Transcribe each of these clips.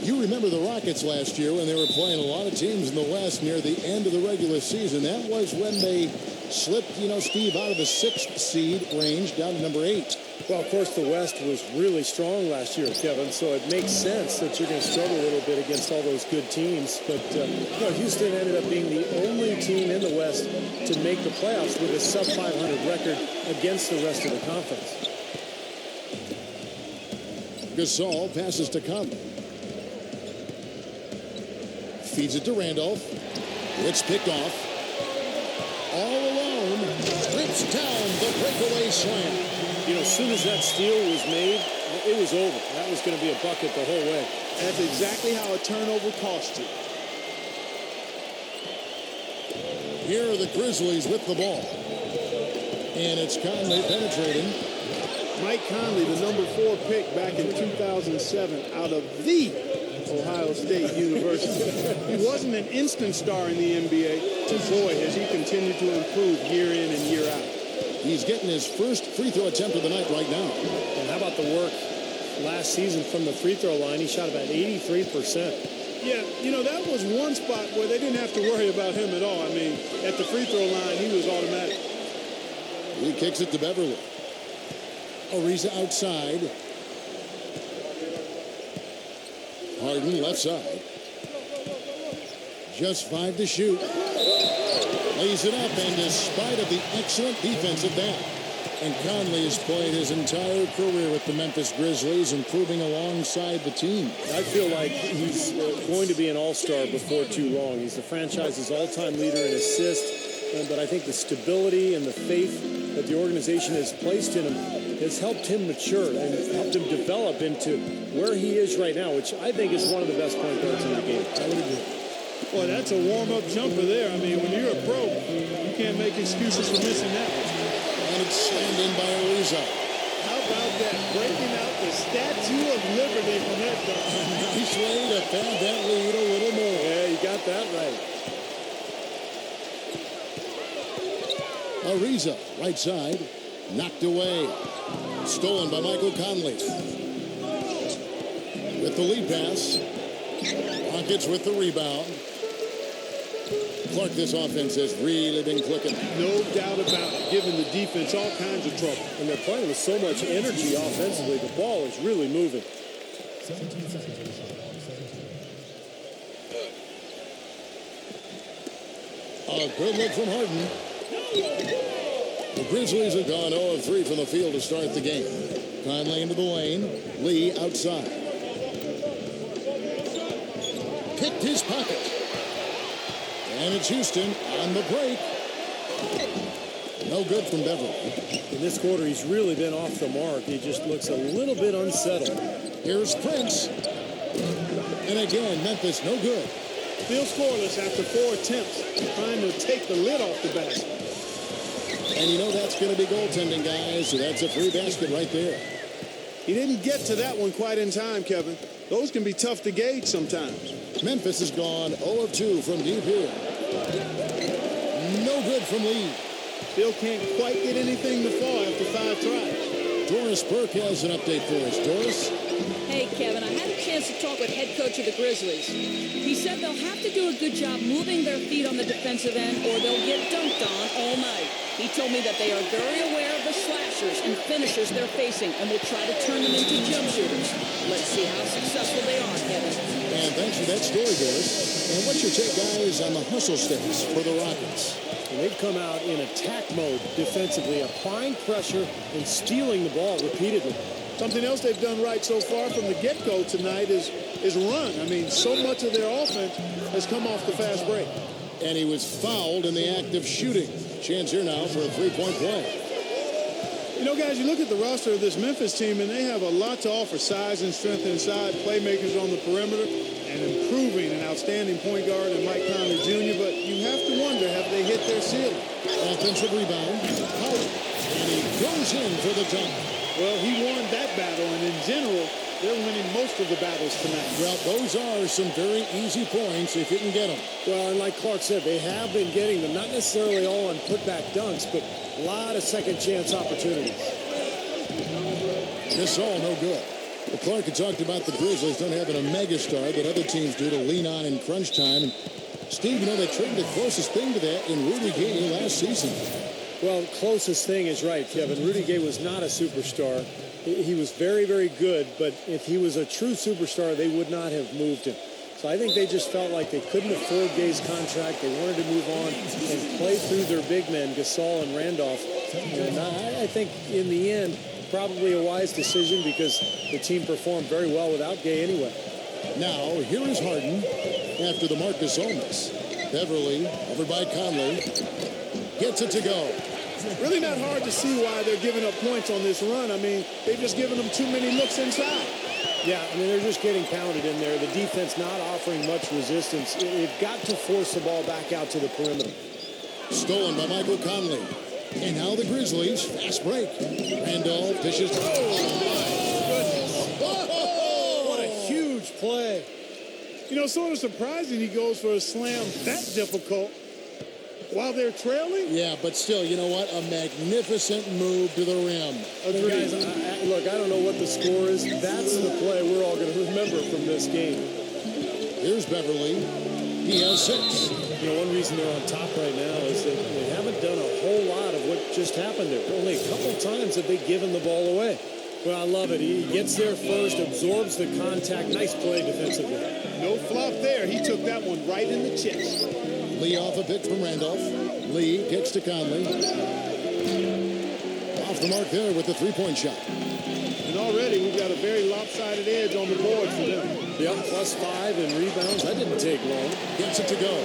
You remember the Rockets last year when they were playing a lot of teams in the West near the end of the regular season. That was when they slipped, Steve, out of the 6th seed range down to number 8. Well, of course, the West was really strong last year, Kevin, so it makes sense that you're going to struggle a little bit against all those good teams. But, Houston ended up being the only team in the West to make the playoffs with a sub-500 record against the rest of the conference. Gasol passes to Conley. Feeds it to Randolph. It's picked off. All alone. Rips down the breakaway slam. As soon as that steal was made, it was over. That was going to be a bucket the whole way. That's exactly how a turnover cost you. Here are the Grizzlies with the ball. And it's Conley penetrating. Mike Conley, the number 4 pick back in 2007 out of the Ohio State University. He wasn't an instant star in the NBA. Boy, has he continued to improve year in and year out. He's getting his first free throw attempt of the night right now. And how about the work last season from the free throw line? He shot about 83%. Yeah, that was one spot where they didn't have to worry about him at all. I mean, at the free throw line, he was automatic. He kicks it to Beverly. Ariza outside. Harden left side. Just 5 to shoot. Lays it up, and despite of the excellent defensive back, and Conley has played his entire career with the Memphis Grizzlies, improving alongside the team. I feel like he's going to be an all-star before too long. He's the franchise's all-time leader in assists, but I think the stability and the faith that the organization has placed in him has helped him mature and helped him develop into where he is right now, which I think is one of the best point guards in the game. I would agree. Boy, that's a warm-up jumper there. I mean, when you're a pro, you can't make excuses for missing that. And it's slammed in by Ariza. How about that? Breaking out the Statue of Liberty from that dunk. Nice way to pad that lead a little more. Yeah, you got that right. Ariza, right side, knocked away. Stolen by Michael Conley. With the lead pass. Rockets with the rebound. Clark, this offense has really been clicking. No doubt about it, giving the defense all kinds of trouble. And they're playing with so much energy offensively. The ball is really moving. 17 seconds. A good look from Harden. The Grizzlies have gone 0 of 3 from the field to start the game. Conley into the lane. Lee outside. Picked his pocket. And it's Houston on the break. No good from Beverly. In this quarter, he's really been off the mark. He just looks a little bit unsettled. Here's Prince. And again, Memphis no good. Still scoreless after 4 attempts, trying to take the lid off the basket. And that's going to be goaltending, guys. So that's a free basket right there. He didn't get to that one quite in time, Kevin. Those can be tough to gauge sometimes. Memphis has gone 0 of 2 from deep here. No good from Lee. Still can't quite get anything to fall after 5 tries. Doris Burke has an update for us. Doris? Hey, Kevin, I had a chance to talk with head coach of the Grizzlies. He said they'll have to do a good job moving their feet on the defensive end or they'll get dunked on all night. He told me that they are very aware of the slashers and finishers they're facing and will try to turn them into jump shooters. Let's see how successful they are, Kevin. And thanks for that story, Doris. And what's your take, guys, on the hustle stats for the Rockets? And they've come out in attack mode defensively, applying pressure and stealing the ball repeatedly. Something else they've done right so far from the get-go tonight is run. I mean, so much of their offense has come off the fast break. And he was fouled in the act of shooting. Chance here now for a three-point play. Guys, you look at the roster of this Memphis team, and they have a lot to offer. Size and strength inside, playmakers on the perimeter, and improving an outstanding point guard in Mike Conley Jr. But you have to wonder, have they hit their ceiling? Offensive rebound. And he goes in for the dunk. Well, he won that battle, and in general, they're winning most of the battles tonight. Well, those are some very easy points if you can get them. Well, and like Clark said, they have been getting them, not necessarily all on putback dunks, but a lot of second chance opportunities. This all no good. Well, Clark had talked about the Grizzlies don't have a megastar that other teams do to lean on in crunch time. And Steve, you know, they traded the closest thing to that in Rudy Gay last season. Well, closest thing is right, Kevin. Rudy Gay was not a superstar. He was very, very good, but if he was a true superstar, they would not have moved him. So I think they just felt like they couldn't afford Gay's contract. They wanted to move on and play through their big men, Gasol and Randolph. And I think in the end, probably a wise decision because the team performed very well without Gay anyway. Now, here is Harden after the Marcus miss. Beverly, over by Conley, gets it to go. Really not hard to see why they're giving up points on this run. I mean, they've just given them too many looks inside. Yeah, I mean, they're just getting pounded in there. The defense not offering much resistance. They've got to force the ball back out to the perimeter. Stolen by Michael Conley. And now the Grizzlies. Fast break. Randolph dishes. What a huge play. You know, sort of surprising he goes for a slam that difficult while they're trailing. Yeah, but still, you know what? A magnificent move to the rim. Guys, look, I don't know what the score is. That's the play we're all going to remember from this game. Here's Beverly. He has 6. You know, one reason they're on top right now is that they haven't done a whole lot of what just happened there. Only a couple times have they given the ball away. Well, I love it. He gets there first, absorbs the contact. Nice play defensively. No fluff there. He took that one right in the chest. Lee off a pick from Randolph. Lee kicks to Conley. Off the mark there with the three-point shot. And already we've got a very lopsided edge on the board for them. Yep, +5 in rebounds. That didn't take long. Gets it to go.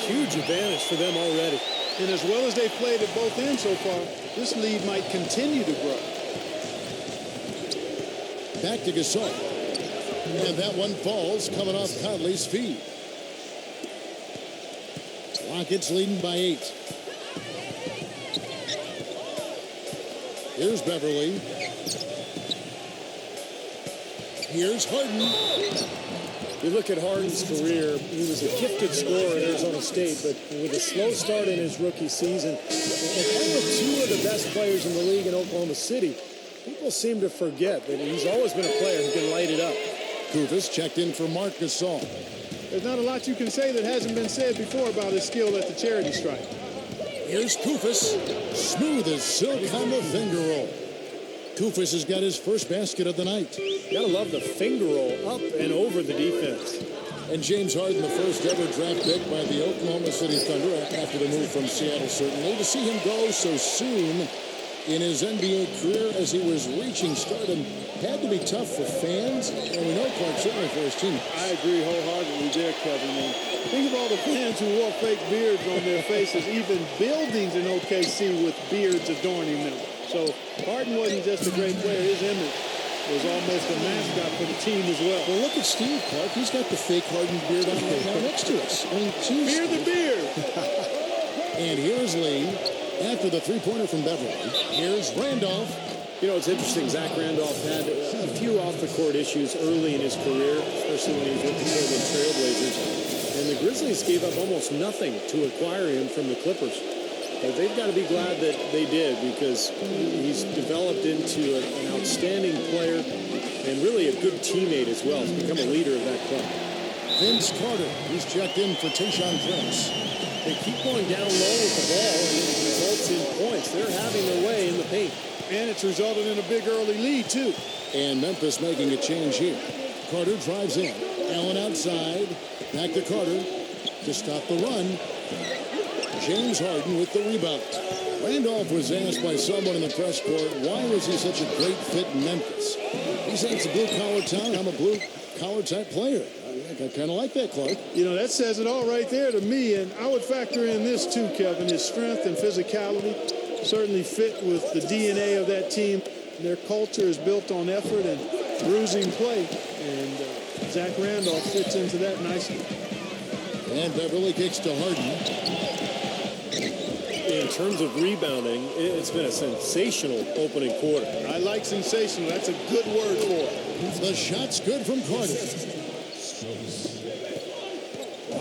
Huge advantage for them already. And as well as they've played at both ends so far, this lead might continue to grow. Back to Gasol. And that one falls coming off Conley's feet. Rockets leading by 8. Here's Beverly. Here's Harden. You look at Harden's career, he was a gifted scorer at Arizona State, but with a slow start in his rookie season, and playing with 2 of the best players in the league in Oklahoma City, people seem to forget that he's always been a player who can light it up. Kufis checked in for Marc Gasol. There's not a lot you can say that hasn't been said before about his skill at the charity stripe. Here's Kufis. Smooth as silk on the finger roll. Kufis has got his first basket of the night. You gotta love the finger roll up and over the defense. And James Harden, the first ever draft pick by the Oklahoma City Thunder after the move from Seattle, certainly. To see him go so soon in his NBA career as he was reaching stardom had to be tough for fans, and we know Clark certainly for his team. I agree wholeheartedly there, Kevin. And think of all the fans who wore fake beards on their faces, even buildings in OKC with beards adorning them. So Harden wasn't just a great player, his image was almost a mascot for the team as well. Well, look at Steve, Clark. He's got the fake Harden beard on right now next to us. I mean, geez. Beard the beard. And here's Lee after the three-pointer from Beverly. Here's Randolph. You know, it's interesting. Zach Randolph had a few off-the-court issues early in his career, especially when he was with the Portland Trailblazers. And the Grizzlies gave up almost nothing to acquire him from the Clippers. But they've got to be glad that they did because he's developed into an outstanding player and really a good teammate as well. He's become a leader of that club. Vince Carter. He's checked in for Tayshaun Prince. They keep going down low with the ball and it results in points. They're having their way in the paint. And it's resulted in a big early lead, too. And Memphis making a change here. Carter drives in. Allen outside. Back to Carter to stop the run. James Harden with the rebound. Randolph was asked by someone in the press court, why was he such a great fit in Memphis? He said it's a blue-collar town. I'm a blue-collar type player. I kind of like that, Clark. You know, that says it all right there to me. And I would factor in this, too, Kevin. His strength and physicality certainly fit with the DNA of that team. Their culture is built on effort and bruising play. And Zach Randolph fits into that nicely. And Beverly kicks to Harden. In terms of rebounding, it's been a sensational opening quarter. I like sensational. That's a good word for it. The shot's good from Carter.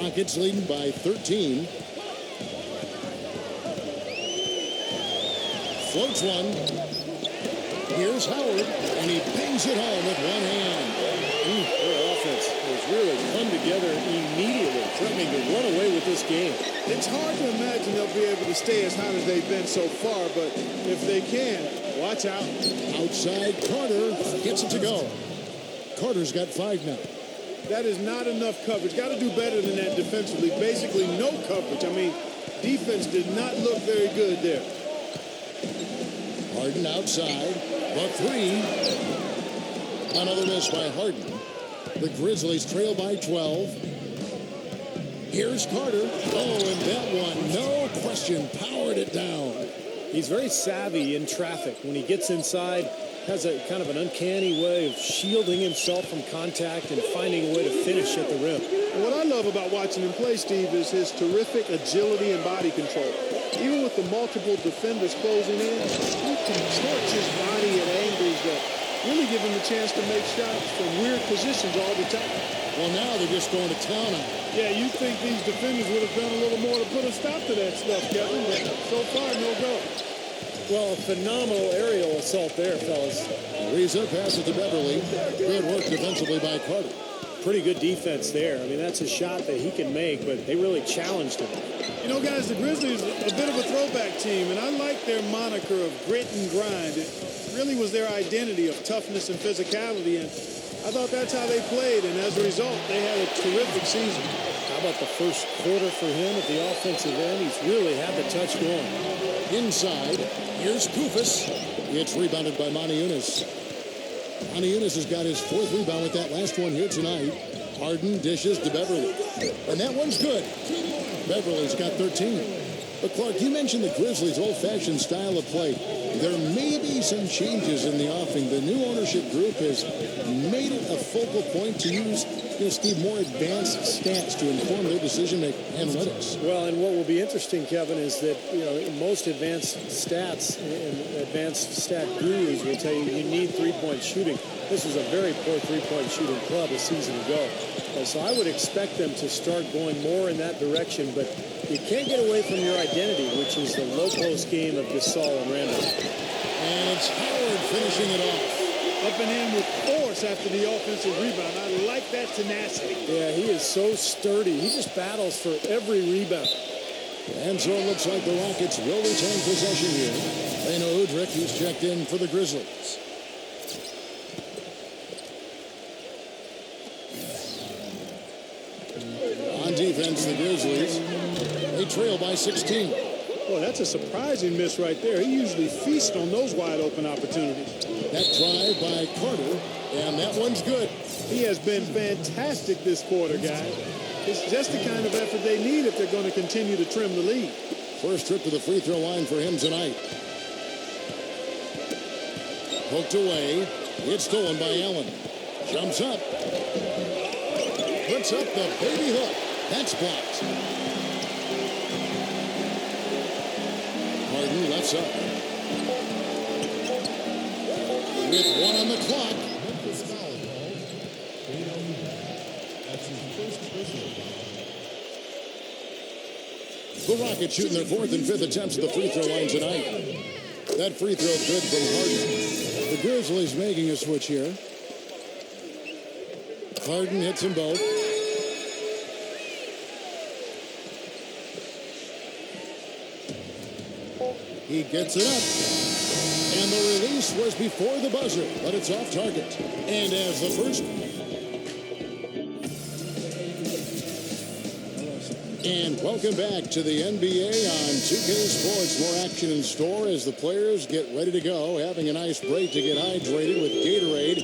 Rockets leading by 13. Floats one. Here's Howard, and he bangs it home with one hand. Their offense has really come together immediately, threatening to run away with this game. It's hard to imagine they'll be able to stay as hot as they've been so far, but if they can, watch out. Outside, Carter gets it to go. Carter's got 5 now. That is not enough coverage. Got to do better than that defensively. Basically, no coverage. I mean, defense did not look very good there. Harden outside. The 3. Another miss by Harden. The Grizzlies trail by 12. Here's Carter. Oh, and that one, no question, powered it down. He's very savvy in traffic. When he gets inside, has a kind of an uncanny way of shielding himself from contact and finding a way to finish at the rim. And what I love about watching him play, Steve, is his terrific agility and body control. Even with the multiple defenders closing in, he contorts his body at angles that really give him a chance to make shots from weird positions all the time. Well, now they're just going to town on him. Yeah, you'd think these defenders would have done a little more to put a stop to that stuff, Kevin, but so far, no go. Well, a phenomenal aerial assault there, fellas. Ariza passes to Beverly. Good work defensively by Carter. Pretty good defense there. I mean, that's a shot that he can make, but they really challenged him. You know, guys, the Grizzlies are a bit of a throwback team, and I like their moniker of grit and grind. It really was their identity of toughness and physicality, and I thought that's how they played, and as a result, they had a terrific season. How about the first quarter for him at the offensive end? He's really had the touch going. Inside, here's Kufis. It's rebounded by Monty Eunice. Monty Eunice has got his 4th rebound with that last one here tonight. Harden dishes to Beverly. And that one's good. Beverly's got 13. But Clark, you mentioned the Grizzlies' old-fashioned style of play. There may be some changes in the offing. The new ownership group has made it a focal point to use, Steve, more advanced stats to inform their decision-making analytics. Well, and what will be interesting, Kevin, is that, most advanced stats and advanced stat gurus will tell you you need three-point shooting. This was a very poor three-point shooting club a season ago. So I would expect them to start going more in that direction, but you can't get away from your identity, which is the low-post game of Gasol and Randall. And it's Howard finishing it off. Up and in with force after the offensive rebound. I like that tenacity. Yeah, he is so sturdy. He just battles for every rebound. And so it looks like the Rockets will retain possession here. Beno Udrih, who's checked in for the Grizzlies. On defense, the Grizzlies, they trail by 16. Boy, that's a surprising miss right there. He usually feasts on those wide open opportunities. That drive by Carter, and that one's good. He has been fantastic this quarter, guys. It's just the kind of effort they need if they're going to continue to trim the lead. First trip to the free throw line for him tonight. Poked away. It's stolen by Allen. Jumps up. Puts up the baby hook. That's blocked. Harden lets up. With 1 on the clock. Memphis foul called. That's his first personal foul. The Rockets shooting their 4th and 5th attempts at the free throw line tonight. That free throw good from Harden. The Grizzlies making a switch here. Harden hits them both. He gets it up. And the release was before the buzzer, but it's off target. And as the first... And welcome back to the NBA on 2K Sports. More action in store as the players get ready to go, having a nice break to get hydrated with Gatorade.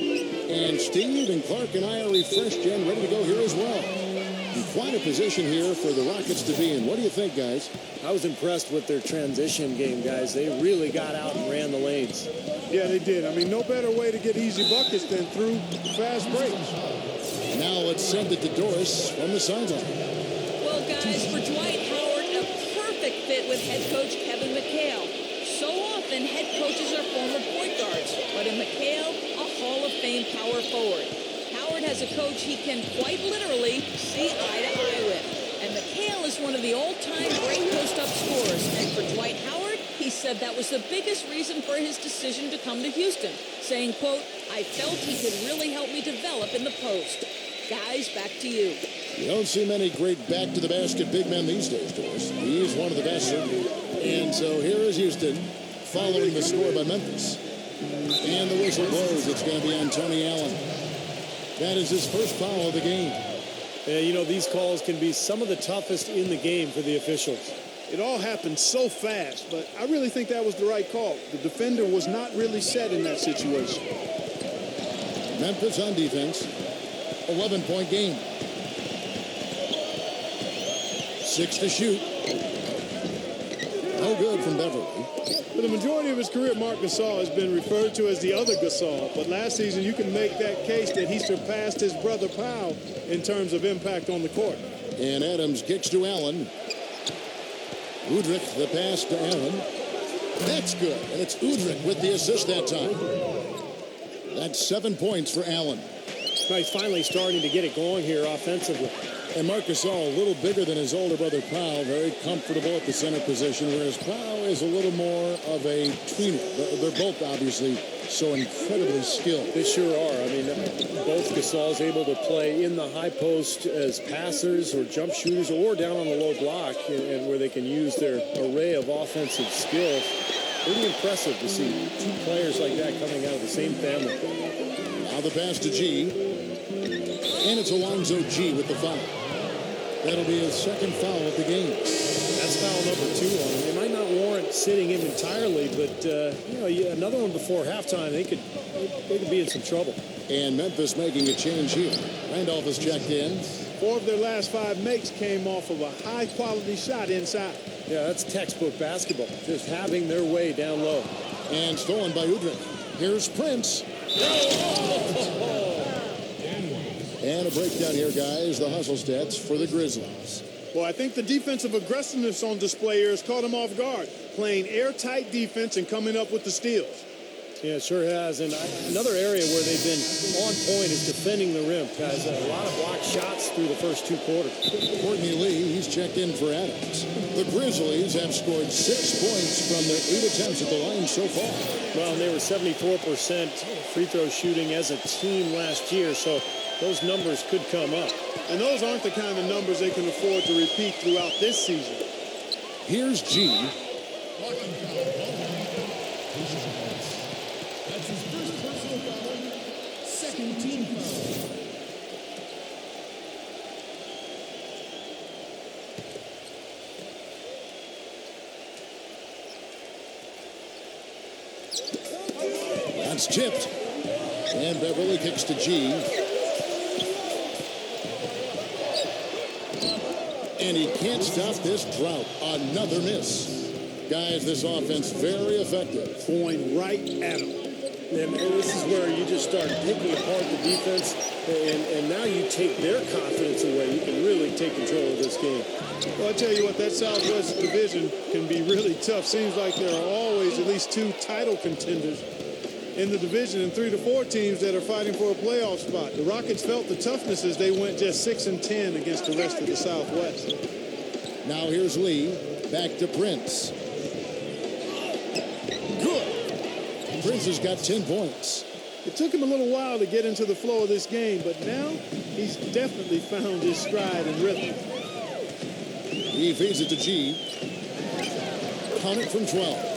And Steve and Clark and I are refreshed and ready to go here as well. And quite a position here for the Rockets to be in. What do you think, guys? I was impressed with their transition game, guys. They really got out and ran the lanes. Yeah, they did. I mean, no better way to get easy buckets than through fast breaks. Now let's send it to Doris from the sideline. Well, guys, for Dwight Howard, a perfect fit with head coach Kevin McHale. So often, head coaches are former point guards, but in McHale, a Hall of Fame power forward. Howard has a coach he can quite literally see eye to eye with. And McHale is one of the all-time great post-up scorers. And for Dwight Howard, He said that was the biggest reason for his decision to come to Houston, saying, quote, "I felt he could really help me develop in the post." Guys, back to you. You don't see many great back-to-the-basket big men these days, Doris. He's one of the best, certainly. And so here is Houston following the score by Memphis. And the whistle blows. It's going to be on Tony Allen. That is his first foul of the game. Yeah, you know, these calls can be some of the toughest in the game for the officials. It all happened so fast, but I really think that was the right call. The defender was not really set in that situation. Memphis on defense. 11-point game. 6 to shoot. No good from Beverly. For the majority of his career, Marc Gasol has been referred to as the other Gasol. But last season, you can make that case that he surpassed his brother Powell in terms of impact on the court. And Adams kicks to Allen. Udrich, the pass to Allen. That's good. And it's Udrich with the assist that time. That's 7 points for Allen. He's finally starting to get it going here offensively. And Marc Gasol, a little bigger than his older brother Powell, very comfortable at the center position, whereas Powell is a little more of a tweener. They're both obviously so incredibly skilled. They sure are. I mean, both Gasol's able to play in the high post as passers or jump shooters or down on the low block, and where they can use their array of offensive skills. Pretty impressive to see two players like that coming out of the same family. Now the pass to G. And it's Alonzo G with the foul. That'll be his second foul of the game. That's foul number 2 on him. They might not warrant sitting him entirely, but another one before halftime, they could be in some trouble. And Memphis making a change here. Randolph has checked in. 4 of their last 5 makes came off of a high-quality shot inside. Yeah, that's textbook basketball. Just having their way down low. And stolen by Udrich. Here's Prince. And a breakdown here, guys. The hustle stats for the Grizzlies. Well, I think the defensive aggressiveness on display here has caught them off guard. Playing airtight defense and coming up with the steals. Yeah, it sure has. And another area where they've been on point is defending the rim. Guys, a lot of blocked shots through the first 2 quarters. Courtney Lee, he's checked in for Adams. The Grizzlies have scored 6 points from their 8 attempts at the line so far. Well, and they were 74% free throw shooting as a team last year, so those numbers could come up. And those aren't the kind of numbers they can afford to repeat throughout this season. Here's G. That's his first personal foul, second team foul. That's tipped. And Beverly kicks to G. And he can't stop this drought. Another miss. Guys, this offense very effective. Going right at him. And this is where you just start picking apart the defense, and now you take their confidence away. You can really take control of this game. Well, I tell you what, that Southwest division can be really tough. Seems like there are always at least 2 title contenders in the division and 3 to 4 teams that are fighting for a playoff spot. The Rockets felt the toughness as they went just 6-10 against the rest of the Southwest. Now here's Lee. Back to Prince. Good. Prince has got 10 points. It took him a little while to get into the flow of this game, but now he's definitely found his stride and rhythm. He feeds it to G. Count it from 12.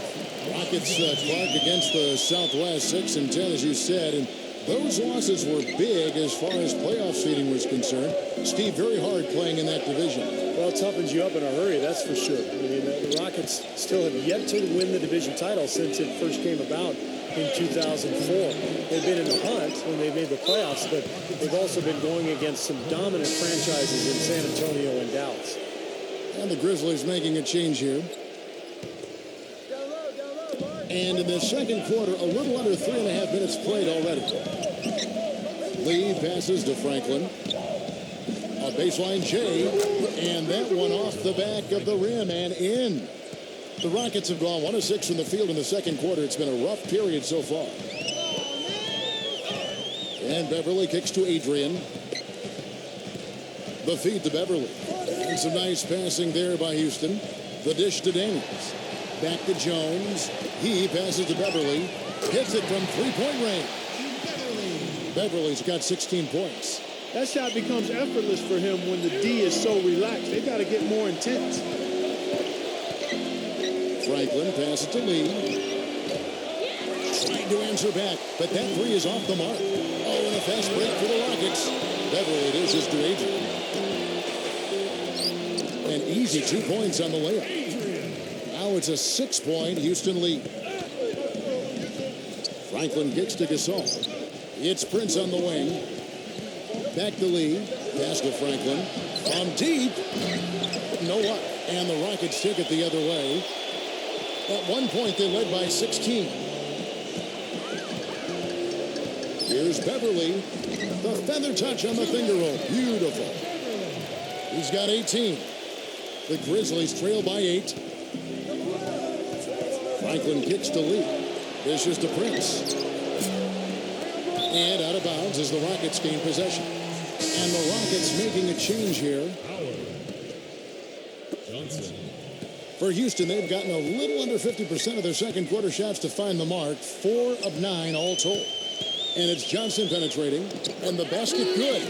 Rockets, Clark, against the Southwest, 6-10, as you said, and those losses were big as far as playoff seeding was concerned. Steve, very hard playing in that division. Well, it toughens you up in a hurry, that's for sure. I mean, the Rockets still have yet to win the division title since it first came about in 2004. They've been in the hunt when they made the playoffs, but they've also been going against some dominant franchises in San Antonio and Dallas. And the Grizzlies making a change here. And in the second quarter, a little under 3.5 minutes played already. Lee passes to Franklin. A baseline J, and that one off the back of the rim and in. The Rockets have gone 1 of 6 from the field in the second quarter. It's been a rough period so far. And Beverly kicks to Adrian. The feed to Beverly. And some nice passing there by Houston. The dish to Daniels. Back to Jones. He passes to Beverly. Hits it from three-point range. Beverly's got 16 points. That shot becomes effortless for him when the D is so relaxed. They've got to get more intense. Franklin passes to Lee. Trying to answer back, but that three is off the mark. Oh, and a fast break for the Rockets. Beverly, it is to Adrian. An easy 2 points on the layup. Now it's a 6-point Houston lead. Franklin kicks to Gasol. It's Prince on the wing. Back to Lee. Pass to Franklin. From deep. No luck. And the Rockets take it the other way. At one point, they led by 16. Here's Beverly. The feather touch on the finger roll. Beautiful. He's got 18. The Grizzlies trail by 8. Franklin kicks to Lee. Dishes to Prince. And out of bounds as the Rockets gain possession. And the Rockets making a change here. For Houston, they've gotten a little under 50% of their second quarter shots to find the mark. 4 of 9 all told. And it's Johnson penetrating. And the basket good.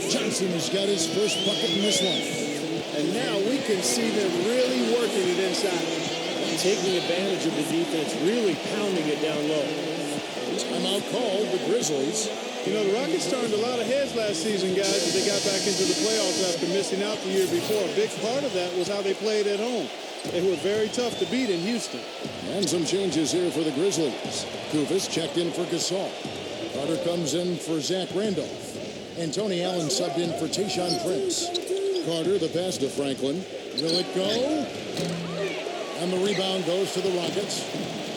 Johnson has got his first bucket in this one. And now we can see them really working it inside. Taking advantage of the defense, really pounding it down low. Timeout called the Grizzlies. You know, the Rockets turned a lot of heads last season, guys, as they got back into the playoffs after missing out the year before. A big part of that was how they played at home. They were very tough to beat in Houston. And some changes here for the Grizzlies. Kufis checked in for Gasol. Carter comes in for Zach Randolph. And Tony Allen subbed in for Tayshaun Prince. Carter, the pass to Franklin. Will it go? And the rebound goes to the Rockets.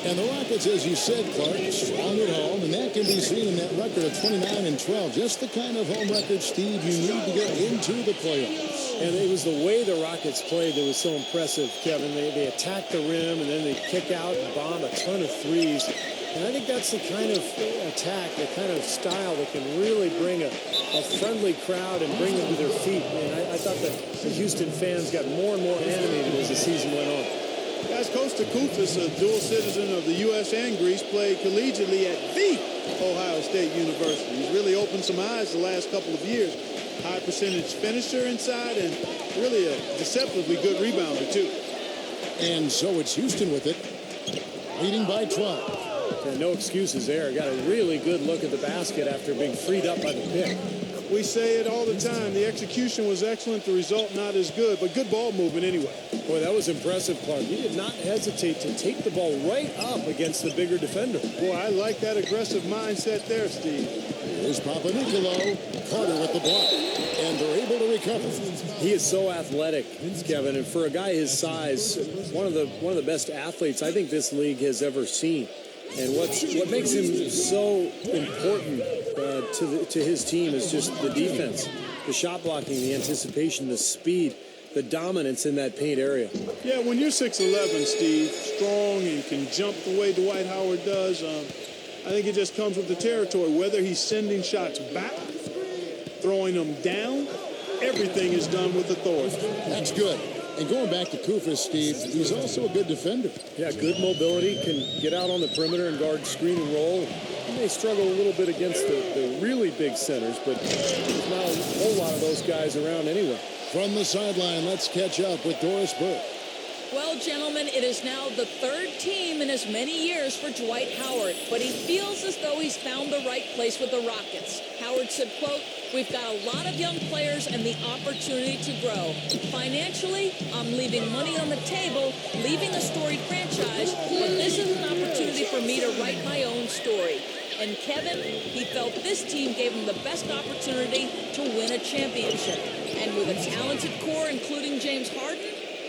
And the Rockets, as you said, Clark, strong at home, and that can be seen in that record of 29-12. Just the kind of home record, Steve, you need to get into the playoffs. And it was the way the Rockets played that was so impressive, Kevin. They attack the rim, and then they kick out and bomb a ton of threes. And I think that's the kind of attack, the kind of style that can really bring a friendly crowd and bring them to their feet. And I thought that the Houston fans got more and more animated as the season went on. Guys, Coach Kufis, a dual citizen of the U.S. and Greece, played collegiately at the Ohio State University. He's really opened some eyes the last couple of years. High percentage finisher inside and really a deceptively good rebounder, too. And so it's Houston with it, leading by 12. Yeah, no excuses there. Got a really good look at the basket after being freed up by the pick. We say it all the time. The execution was excellent. The result not as good, but good ball movement anyway. Boy, that was impressive, Clark. He did not hesitate to take the ball right up against the bigger defender. Boy, I like that aggressive mindset there, Steve. Here's Papanicolaou. Carter with the block. And they're able to recover. He is so athletic, Kevin, and for a guy his size, one of the best athletes I think this league has ever seen. And what makes him so important to his team is just the defense, the shot blocking, the anticipation, the speed, the dominance in that paint area. Yeah, when you're 6'11", Steve, strong and can jump the way Dwight Howard does, I think it just comes with the territory. Whether he's sending shots back, throwing them down, everything is done with authority. That's good. And going back to Kufis, Steve, he's also a good defender. Yeah, good mobility, can get out on the perimeter and guard screen and roll. He may struggle a little bit against the really big centers, but there's not a whole lot of those guys around anyway. From the sideline, let's catch up with Doris Burke. Well, gentlemen, it is now the third team in as many years for Dwight Howard, but he feels as though he's found the right place with the Rockets. Howard said, quote, "We've got a lot of young players and the opportunity to grow. Financially, I'm leaving money on the table, leaving a storied franchise, but this is an opportunity for me to write my own story." And Kevin, he felt this team gave him the best opportunity to win a championship. And with a talented core, including James Harden,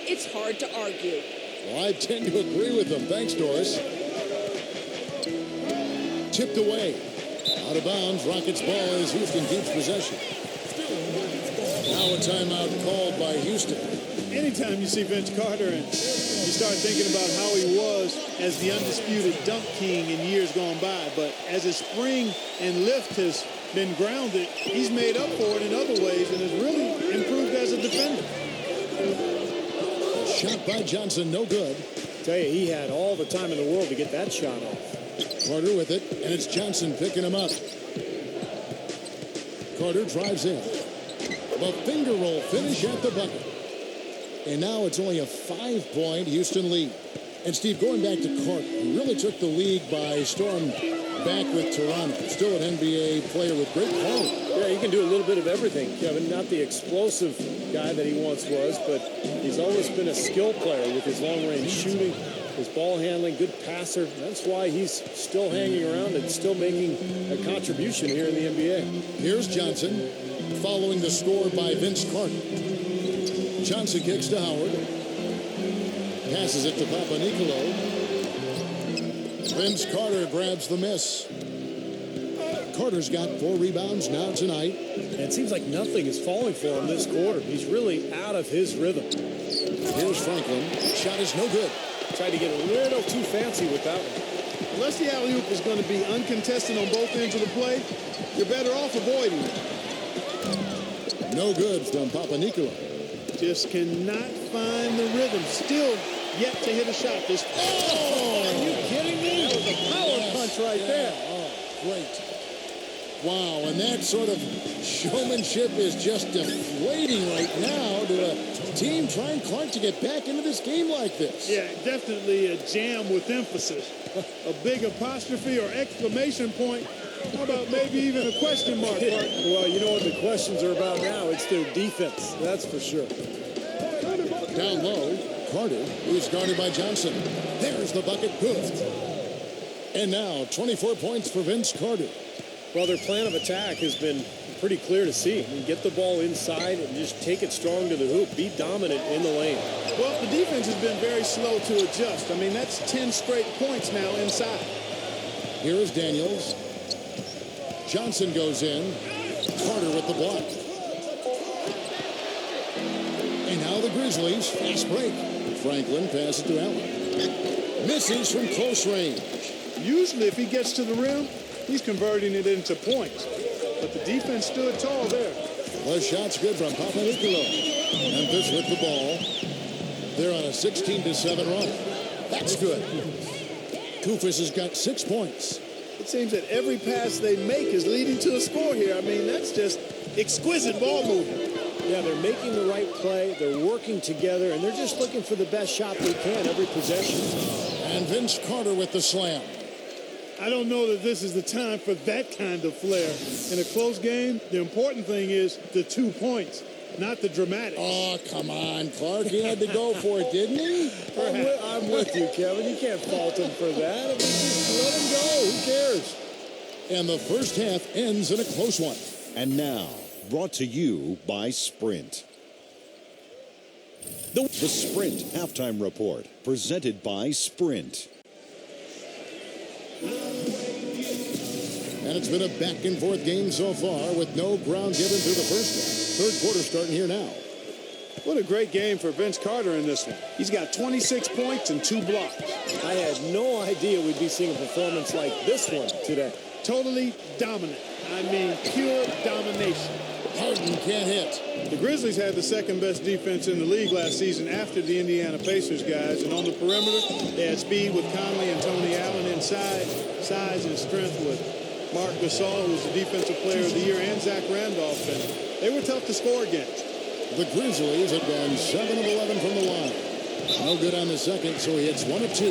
it's hard to argue. Well, I tend to agree with them. Thanks, Doris. Tipped away. Out of bounds. Rockets ball as Houston keeps possession. Now a timeout called by Houston. Anytime you see Vince Carter and you start thinking about how he was as the undisputed dunk king in years gone by, but as his spring and lift has been grounded, he's made up for it in other ways and has really improved as a defender. Shot by Johnson, no good. Tell you, he had all the time in the world to get that shot off. Carter with it, and it's Johnson picking him up. Carter drives in. The finger roll finish at the bucket. And now it's only a 5-point Houston lead. And Steve, going back to Carter, he really took the league by storm back with Toronto. Still an NBA player with great quality. Yeah, he can do a little bit of everything, Kevin. Not the explosive guy that he once was, but he's always been a skill player with his long-range shooting, his ball handling, good passer. That's why he's still hanging around and still making a contribution here in the NBA. Here's Johnson following the score by Vince Carter. Johnson kicks to Howard. Passes it to Papanikolaou. Vince Carter grabs the miss. Carter's got 4 rebounds now tonight. And it seems like nothing is falling for him this quarter. He's really out of his rhythm. Here's Franklin. Shot is no good. Tried to get a little too fancy with that one. Unless the alley-oop is going to be uncontested on both ends of the play, you're better off avoiding it. No good from Papanikolaou. Just cannot find the rhythm. Still yet to hit a shot. This. Oh! Are you kidding me? That was a power punch right there. Oh, great. Wow, and that sort of showmanship is just deflating right now to a team trying Clark to get back into this game like this. Yeah, definitely a jam with emphasis. A big apostrophe or exclamation point. How about maybe even a question mark? Well, you know what the questions are about now? It's their defense, that's for sure. Down low, Carter is guarded by Johnson. There's the bucket, good. And now 24 points for Vince Carter. Well, their plan of attack has been pretty clear to see. Get the ball inside and just take it strong to the hoop. Be dominant in the lane. Well, the defense has been very slow to adjust. I mean, that's 10 straight points now inside. Here is Daniels. Johnson goes in. Carter with the block. And now the Grizzlies. Fast break. Franklin passes it to Allen. Misses from close range. Usually, if he gets to the rim, he's converting it into points. But the defense stood tall there. The shot's good from Papanikolaou. Memphis with the ball. They're on a 16-7 run. That's good. Koufos has got 6 points. It seems that every pass they make is leading to a score here. I mean, that's just exquisite ball movement. Yeah, they're making the right play. They're working together, and they're just looking for the best shot they can every possession. And Vince Carter with the slam. I don't know that this is the time for that kind of flair. In a close game, the important thing is the 2 points, not the dramatic. Oh, come on, Clark. He had to go for it, didn't he? I'm with you, Kevin. You can't fault him for that. I mean, just let him go. Who cares? And the first half ends in a close one. And now, brought to you by Sprint. The Sprint Halftime Report, presented by Sprint. And it's been a back-and-forth game so far with no ground given through the first half. Third quarter starting here now. What a great game for Vince Carter in this one. He's got 26 points and 2 blocks. I had no idea we'd be seeing a performance like this one today. Totally dominant. I mean, pure domination. Harden can't hit. The Grizzlies had the second best defense in the league last season after the Indiana Pacers guys. And on the perimeter, they had speed with Conley and Tony Allen inside, size and strength with Mark Gasol, who's the defensive player of the year, and Zach Randolph. And they were tough to score against. The Grizzlies have gone 7 of 11 from the line. No good on the second, so he hits 1 of 2.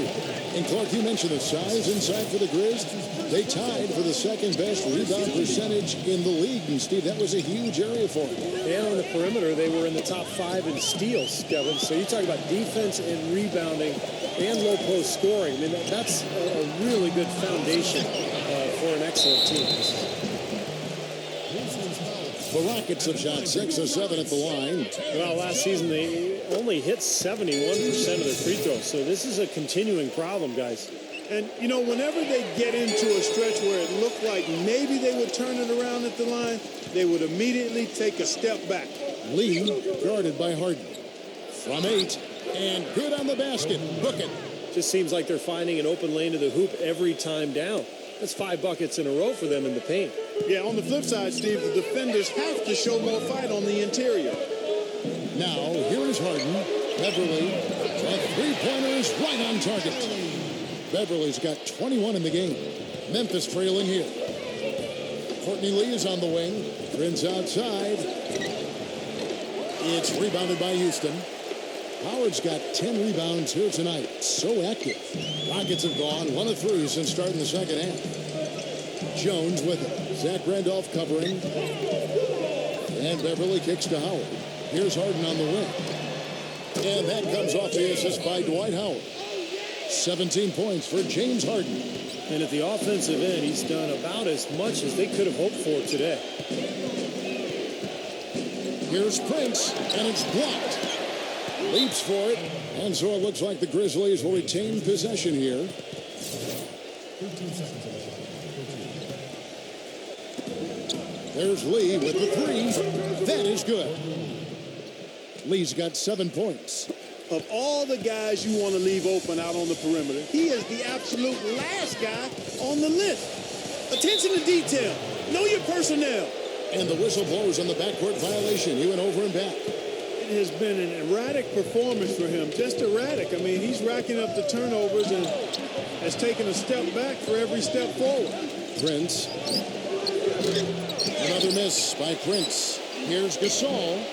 And Clark, you mentioned the size inside for the Grizz. They tied for the second best rebound percentage in the league. And Steve, that was a huge area for them. And on the perimeter, they were in the top 5 in steals, Kevin. So you talk about defense and rebounding and low post scoring. I mean, that's a really good foundation for an excellent team. The Rockets have shot 6 of 7 at the line. Well, last season they only hit 71% of their free throws. So this is a continuing problem, guys. And, you know, whenever they get into a stretch where it looked like maybe they would turn it around at the line, they would immediately take a step back. Lee guarded by Harden. From 8, and good on the basket. Book it. Just seems like they're finding an open lane to the hoop every time down. That's 5 buckets in a row for them in the paint. Yeah, on the flip side, Steve, the defenders have to show more fight on the interior. Now, here is Harden. Beverly The three-pointer is right on target. Beverly's got 21 in the game. Memphis trailing here. Courtney Lee is on the wing. Prince outside. It's rebounded by Houston. Howard's got 10 rebounds here tonight. So active. Rockets have gone 1 of 3 since starting the second half. Jones with it. Zach Randolph covering. And Beverly kicks to Howard. Here's Harden on the wing. And that comes off the assist by Dwight Howard. 17 points for James Harden. And at the offensive end, he's done about as much as they could have hoped for today. Here's Prince, and it's blocked. Leaps for it, and so it looks like the Grizzlies will retain possession here. 15 seconds. There's Lee with the three. That is good. Lee's got 7 points. Of all the guys you want to leave open out on the perimeter, he is the absolute last guy on the list. Attention to detail. Know your personnel. And the whistle blows on the backcourt violation. He went over and back. It has been an erratic performance for him. Just erratic. I mean, he's racking up the turnovers and has taken a step back for every step forward. Prince. Another miss by Prince. Here's Gasol.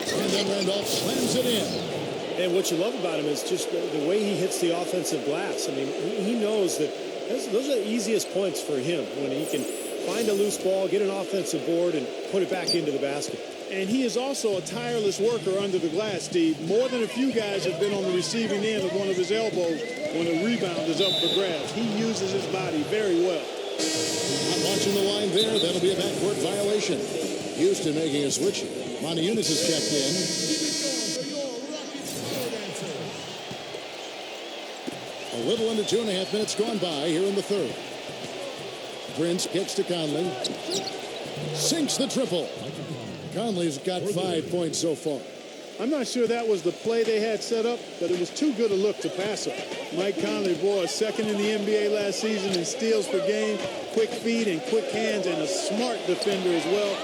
And then Randolph slams it in. And what you love about him is just the way he hits the offensive glass. I mean, he knows that those are the easiest points for him, when he can find a loose ball, get an offensive board, and put it back into the basket. And he is also a tireless worker under the glass, Steve. More than a few guys have been on the receiving end of one of his elbows when a rebound is up for grabs. He uses his body very well. Not watching the line there. That'll be a backcourt violation. Houston making a switch. Monty Eunice is checked in. A little under 2.5 minutes gone by here in the third. Prince gets to Conley. Sinks the triple. Conley's got 5 points so far. I'm not sure that was the play they had set up, but it was too good a look to pass up. Mike Conley, boy, second in the NBA last season in steals per game, quick feet and quick hands, and a smart defender as well.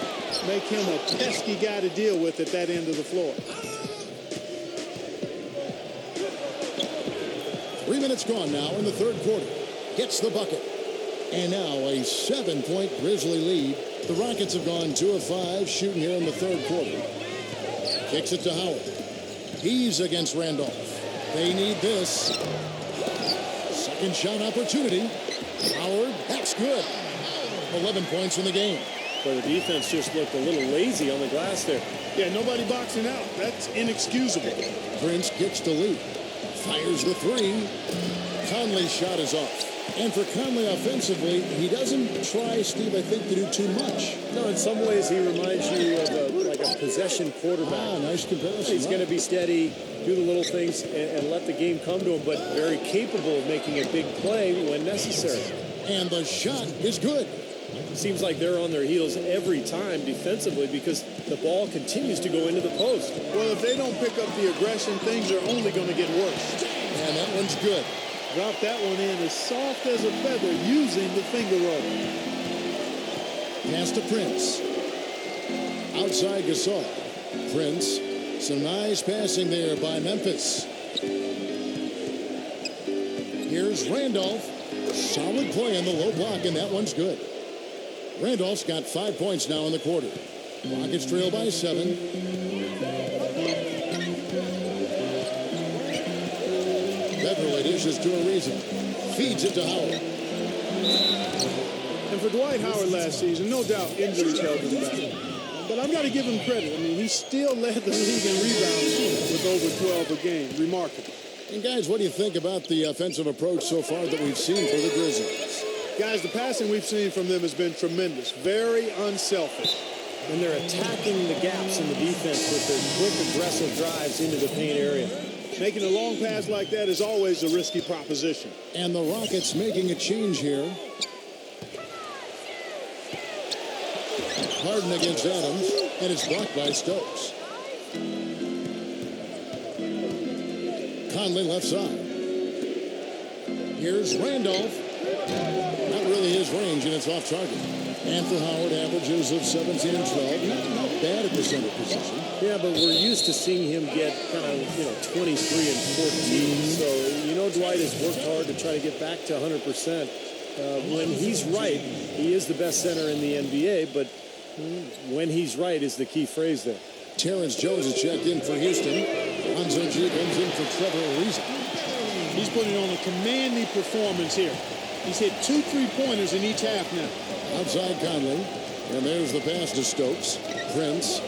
Make him a pesky guy to deal with at that end of the floor. 3 minutes gone now in the third quarter. Gets the bucket. And now a 7-point Grizzly lead. The Rockets have gone 2 of 5 shooting here in the third quarter. Kicks it to Howard. He's against Randolph. They need this. Second shot opportunity. Howard, that's good. 11 points in the game. But the defense just looked a little lazy on the glass there. Yeah, nobody boxing out. That's inexcusable. Prince gets to Lee. Fires the three. Conley's shot is off. And for Conley offensively, he doesn't try, Steve, I think, to do too much. No, in some ways he reminds you of like a possession quarterback. Ah, nice comparison. He's going to be steady, do the little things, and let the game come to him, but very capable of making a big play when necessary. And the shot is good. Seems like they're on their heels every time defensively because the ball continues to go into the post. Well, if they don't pick up the aggression, things are only going to get worse. And that one's good. Drop that one in as soft as a feather using the finger roll. Pass to Prince. Outside Gasol. Prince. Some nice passing there by Memphis. Here's Randolph. Solid play in the low block, and that one's good. Randolph's got 5 points now in the quarter. Rockets trail by 7. Beverly dishes to a reason. Feeds it to Howard. And for Dwight Howard last season, no doubt injuries held him back. But I've got to give him credit. I mean, he still led the league in rebounds with over 12 a game. Remarkable. And guys, what do you think about the offensive approach so far that we've seen for the Grizzlies? Guys, the passing we've seen from them has been tremendous. Very unselfish. And they're attacking the gaps in the defense with their quick, aggressive drives into the paint area. Making a long pass like that is always a risky proposition. And the Rockets making a change here. Harden against Adams, and it's blocked by Stokes. Conley left side. Here's Randolph. Not really his range. range, and it's off target. And for Howard, averages of 17 and 12. Not bad at the center position. Yeah, but we're used to seeing him get kind of, 23 and 14. So, Dwight has worked hard to try to get back to 100%. When he's right, he is the best center in the NBA, but when he's right is the key phrase there. Terrence Jones is checked in for Houston. Lonzo G comes in for Trevor Ariza. He's putting on a commanding performance here. He's hit 2 3-pointers in each half now. Outside Conley. And there's the pass to Stokes. Prince.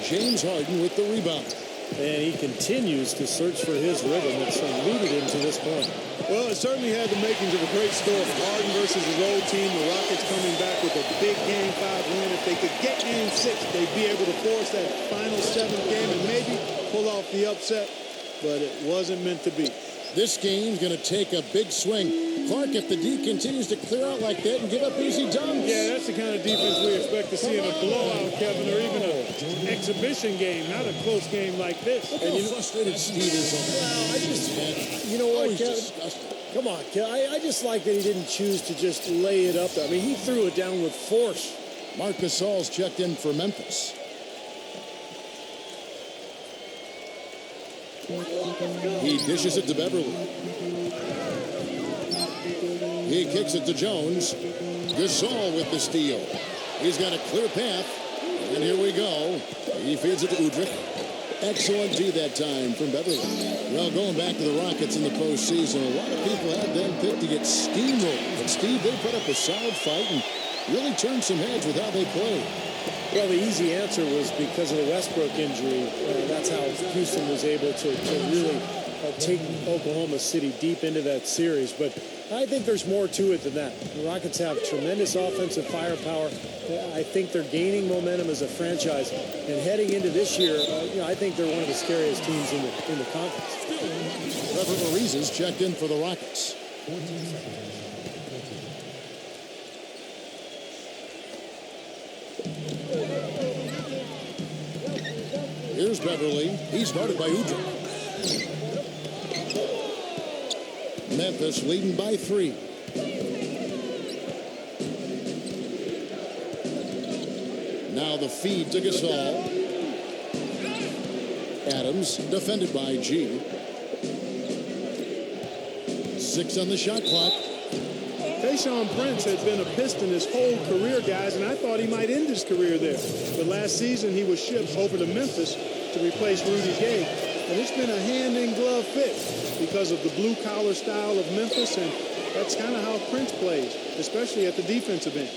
James Harden with the rebound. And he continues to search for his rhythm. It's eluded him to this point. Well, it certainly had the makings of a great story. Harden versus his old team. The Rockets coming back with a big Game 5 win. If they could get Game 6, they'd be able to force that final 7th game and maybe pull off the upset. But it wasn't meant to be. This game's going to take a big swing. Clark, if the D continues to clear out like that and give up easy dunks. Yeah, that's the kind of defense we expect to see in a blowout, Kevin, or even an exhibition game, not a close game like this. Look how frustrated Steve is on that. Well, I just, you know what, Kevin? Disgusting. Come on, Kevin. I just like that he didn't choose to just lay it up there. I mean, he threw it down with force. Marc Gasol's checked in for Memphis. He dishes it to Beverly. He kicks it to Jones. Gasol with the steal. He's got a clear path. And here we go. He feeds it to Udrih. Excellent D that time from Beverly. Well, going back to the Rockets in the postseason, a lot of people had them picked to get steamrolled. But Steve, they put up a solid fight and really turned some heads with how they played. Well, the easy answer was because of the Westbrook injury. That's how Houston was able to really take Oklahoma City deep into that series. But I think there's more to it than that. The Rockets have tremendous offensive firepower. I think they're gaining momentum as a franchise. And heading into this year, I think they're one of the scariest teams in the conference. Trevor Ariza's checked in for the Rockets. Here's Beverly. He's guarded by Udrih. Memphis leading by 3. Now the feed to Gasol. Adams defended by G. 6 on the shot clock. Tayshaun Prince has been a Piston his whole career, guys, and I thought he might end his career there. But last season, he was shipped over to Memphis to replace Rudy Gay. And it's been a hand-in-glove fit because of the blue-collar style of Memphis, and that's kind of how Prince plays, especially at the defensive end.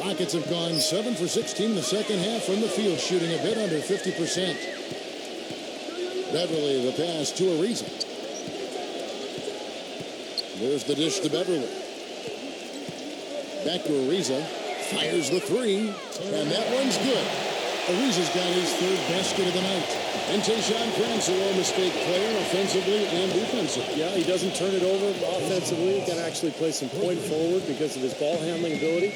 Rockets have gone 7 for 16 in the second half from the field, shooting a bit under 50%. Beverly, the pass to Ariza. There's the dish to Beverly. Back to Ariza. Fires the 3. And that one's good. Ariza's got his 3rd basket of the night. And Tayshaun Prince, a low-mistake player, offensively and defensively. Yeah, he doesn't turn it over offensively. He can actually play some point forward because of his ball handling ability.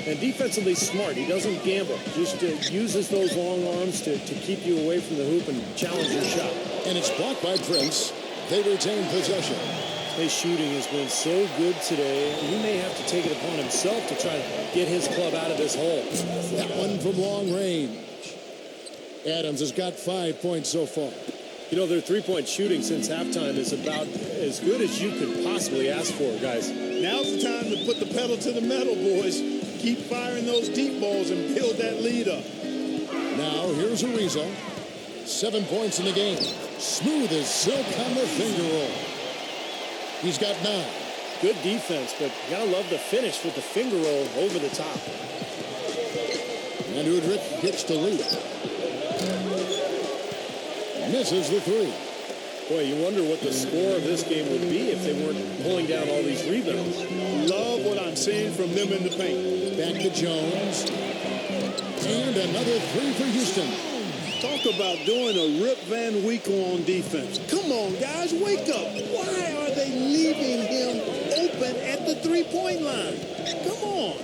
And defensively smart. He doesn't gamble. Just uses those long arms to keep you away from the hoop and challenge your shot. And it's blocked by Prince. They retain possession. His shooting has been so good today. He may have to take it upon himself to try to get his club out of this hole. That one from long range. Adams has got 5 points so far. Their three-point shooting since halftime is about as good as you could possibly ask for, guys. Now's the time to put the pedal to the metal, boys. Keep firing those deep balls and build that lead up. Now, here's Ariza. 7 points in the game. Smooth as silk on the finger roll. He's got 9. Good defense, but you gotta love the finish with the finger roll over the top. And Udrih gets the lead. Misses the 3. Boy, you wonder what the score of this game would be if they weren't pulling down all these rebounds. Love what I'm seeing from them in the paint. Back to Jones. And another 3 for Houston. Talk about doing a Rip Van Winkle on defense. Come on, guys, wake up. Why are they leaving him open at the three-point line? Come on.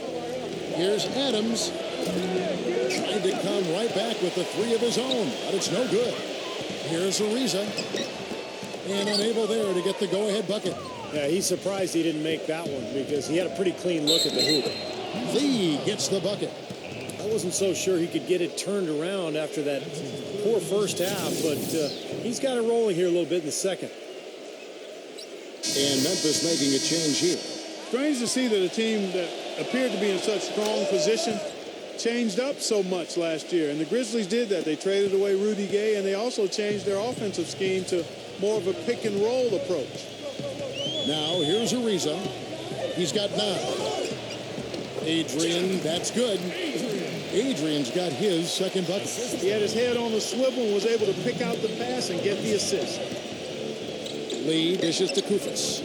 Here's Adams. Trying to come right back with the 3 of his own, but it's no good. Here's Ariza. And unable there to get the go-ahead bucket. Yeah, he's surprised he didn't make that one because he had a pretty clean look at the hoop. Lee gets the bucket. I wasn't so sure he could get it turned around after that poor first half, but he's got it rolling here a little bit in the second. And Memphis making a change here. Strange to see that a team that appeared to be in such strong position changed up so much last year. And the Grizzlies did that. They traded away Rudy Gay, and they also changed their offensive scheme to more of a pick and roll approach. Now here's Ariza. He's got 9. Adrian, that's good. Adrian's got his second bucket. He had his head on the swivel and was able to pick out the pass and get the assist. Lee dishes to Kufis.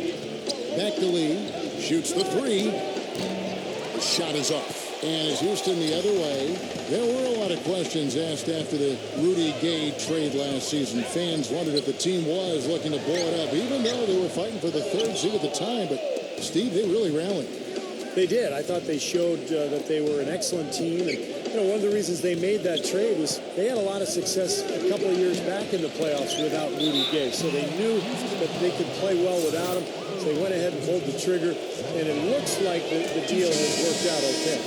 Back to Lee. Shoots the 3. The shot is off. And as Houston the other way, there were a lot of questions asked after the Rudy Gay trade last season. Fans wondered if the team was looking to blow it up, even though they were fighting for the 3rd seed at the time. But, Steve, they really rallied. They did. I thought they showed that they were an excellent team. And, one of the reasons they made that trade was they had a lot of success a couple of years back in the playoffs without Rudy Gay. So they knew that they could play well without him. So they went ahead and pulled the trigger. And it looks like the deal has worked out okay.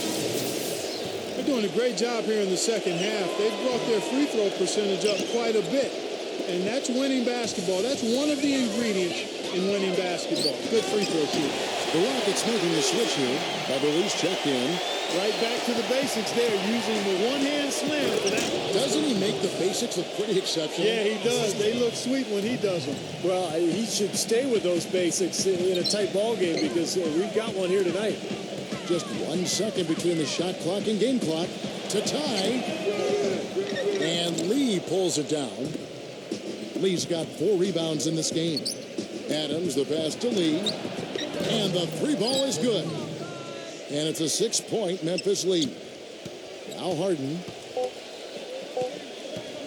They're doing a great job here in the second half. They've brought their free throw percentage up quite a bit. And that's winning basketball. That's one of the ingredients in winning basketball. Good free throw shooting. The Rockets making the switch here. Beverly's checked in. Right back to the basics there, using the one-hand slam for that. Doesn't he make the basics look pretty exceptional? Yeah, he does. They look sweet when he does them. Well, he should stay with those basics in a tight ball game because we've got one here tonight. Just 1 second between the shot clock and game clock to tie. And Lee pulls it down. Lee's got 4 rebounds in this game. Adams, the pass to Lee. And the 3 ball is good. And it's a 6-point Memphis lead. Now Harden.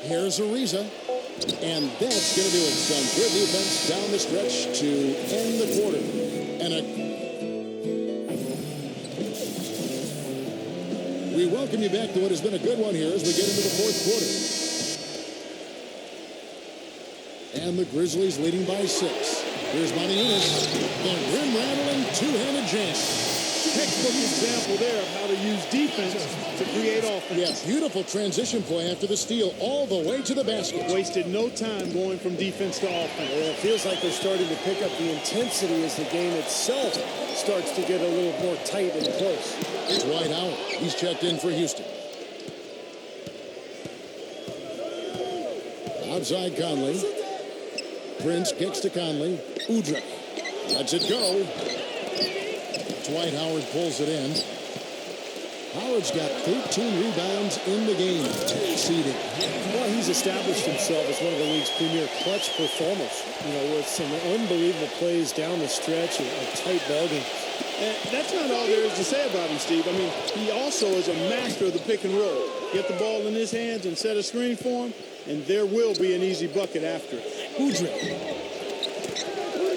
Here's Ariza. And that's going to do it. Some good defense down the stretch to end the quarter. And we welcome you back to what has been a good one here as we get into the 4th quarter. And the Grizzlies leading by 6. Here's Maniunas. The rim-rattling two-handed jam. Textbook example there of how to use defense to create offense. Yeah, beautiful transition play after the steal all the way to the basket. Wasted no time going from defense to offense. Well, it feels like they're starting to pick up the intensity as the game itself starts to get a little more tight and close. It's Dwight Howard. He's checked in for Houston. Outside Conley. Prince kicks to Conley. Udrih lets it go. Dwight Howard pulls it in. Howard's got 13 rebounds in the game. Seeding. Well, he's established himself as one of the league's premier clutch performers. With some unbelievable plays down the stretch, a tight ball game. And that's not all there is to say about him, Steve. I mean, he also is a master of the pick and roll. Get the ball in his hands and set a screen for him, and there will be an easy bucket after it. Udrih.